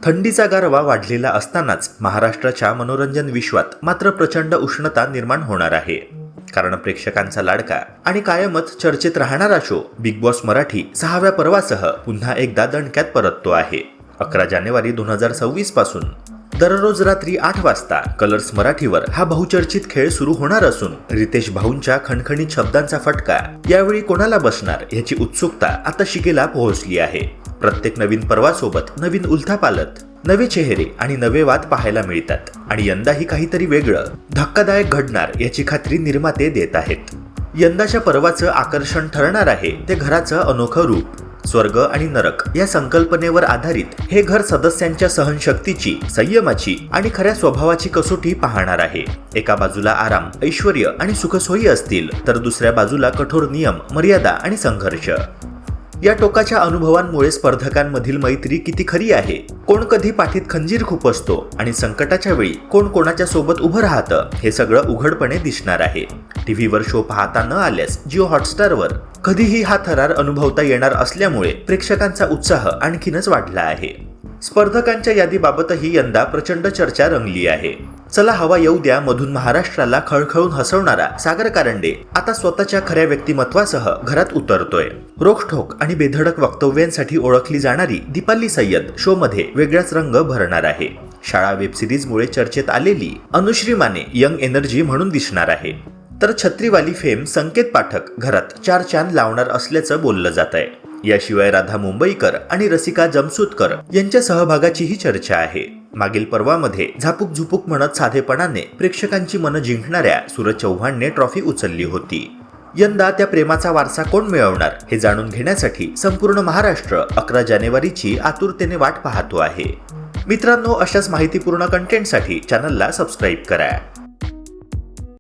थंडीचा गारवा वाढलेला असतानाच महाराष्ट्राच्या मनोरंजन विश्वात मात्र प्रचंड उष्णता निर्माण होणार आहे. कारण प्रेक्षकांचा लाडका आणि कायमच चर्चेत राहणारा शो बिग बॉस मराठी 6व्या पर्वासह पुन्हा एकदा दणक्यात परततो आहे. 11 जानेवारी 2026 पासून दररोज रात्री 8 वाजता कलर्स मराठीवर हा बहुचर्चित खेळ सुरू होणार असून रितेश भाऊंच्या खणखणीत शब्दांचा फटका यावेळी कोणाला बसणार याची उत्सुकता आता शिगेला पोहोचली आहे. प्रत्येक नवीन पर्वासोबत नवीन उलथापालथ, नवे चेहरे आणि नवे वाद पाहायला मिळतात आणि यंदाही काहीतरी वेगळं धक्कादायक घडणार याची खात्री निर्माते देत आहेत. यंदाच्या पर्वाचं आकर्षण ठरणार आहे ते घराचं अनोखं रूप. स्वर्ग आणि नरक या संकल्पनेवर आधारित हे घर सदस्यांच्या सहनशक्तीची, संयमाची आणि खऱ्या स्वभावाची कसोटी पाहणार आहे. एका बाजूला आराम, ऐश्वर्य आणि सुखसोयी असतील तर दुसऱ्या बाजूला कठोर नियम, मर्यादा आणि संघर्ष. या टोकाच्या अनुभवांमुळे स्पर्धकांमधील मैत्री किती खरी आहे, कोण कधी पाठीत खंजीर खुपसतो आणि संकटाच्या वेळी कोण कोणाच्या सोबत उभं राहतं हे सगळं उघडपणे दिसणार आहे. टीव्हीवर शो पाहता न आल्यास जिओ हॉटस्टारवर कधीही हा थरार अनुभवता येणार असल्यामुळे प्रेक्षकांचा उत्साह आणखीनच वाढला आहे. स्पर्धकांच्या यादीबाबतही यंदा प्रचंड चर्चा रंगली आहे. चला हवा येऊ द्या मधून महाराष्ट्राला खळखळून हसवणारा सागर कारंडे आता स्वतःच्या खऱ्या व्यक्तिमत्वासह घरात उतरतोय. रोखठोक आणि बेधडक वक्तव्यांसाठी ओळखली जाणारी दीपाली सय्यद शो मध्ये वेगळाच रंग भरणार आहे. शाळा वेब सिरीजमुळे चर्चेत आलेली अनुश्री माने यंग एनर्जी म्हणून दिसणार आहे. तर छत्रीवाली फेम संकेत पाठक घरात 4 चांद लावणार असल्याचं बोललं जात आहे. याशिवाय राधा मुंबईकर आणि रसिका जमसूतकर यांच्या सहभागाचीही चर्चा आहे. मागील पर्वामध्ये झापूक झुपूक म्हणत साधेपणाने प्रेक्षकांची मनं जिंकणाऱ्या सूरज चव्हाणने ट्रॉफी उचलली होती. यंदा त्या प्रेमाचा वारसा कोण मिळवणार हे जाणून घेण्यासाठी संपूर्ण महाराष्ट्र 11 जानेवारीची आतुरतेने वाट पाहतो आहे. मित्रांनो, अशाच माहितीपूर्ण कंटेंटसाठी चॅनलला सबस्क्राईब करा.